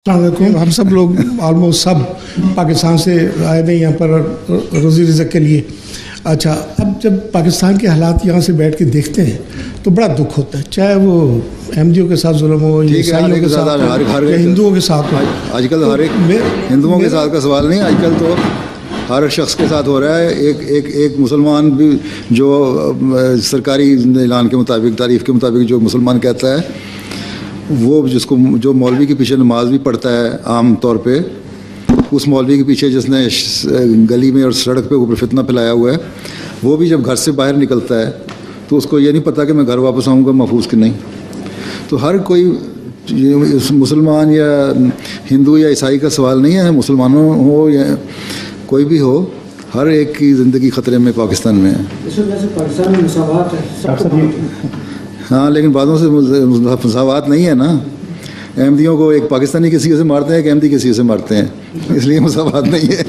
हम सब लोग ऑलमोस्ट सब पाकिस्तान से आए हुए यहाँ पर रोज़ी रिज़्क़ के लिए। अच्छा, अब जब पाकिस्तान के हालात यहाँ से बैठ के देखते हैं तो बड़ा दुख होता है, चाहे वो अहमदियों के साथ जुल्म हो, ईसाइयों के साथ हो, या हिंदुओं के साथ हो। आजकल हर एक हिंदुओं के साथ का सवाल नहीं, आजकल तो हर शख्स के साथ हो रहा है। एक मुसलमान भी जो सरकारी ऐलान के मुताबिक, तारीफ़ के मुताबिक जो मुसलमान कहता है, वो जो मौलवी के पीछे नमाज भी पढ़ता है आम तौर पे, उस मौलवी के पीछे जिसने गली में और सड़क पे ऊपर फितना फैलाया हुआ है, वो भी जब घर से बाहर निकलता है तो उसको ये नहीं पता कि मैं घर वापस आऊँगा महफूज कि नहीं। तो हर कोई मुसलमान या हिंदू या ईसाई का सवाल नहीं है, मुसलमानों हो या कोई भी हो, हर एक की ज़िंदगी ख़तरे में पाकिस्तान में है। पाकिस्तान में मसावात है, हाँ, लेकिन बातों से मसावात नहीं है ना। अहमदियों को एक पाकिस्तानी किसी से मारते हैं, एक अहमदी किसी से मारते हैं, इसलिए मसावात नहीं है।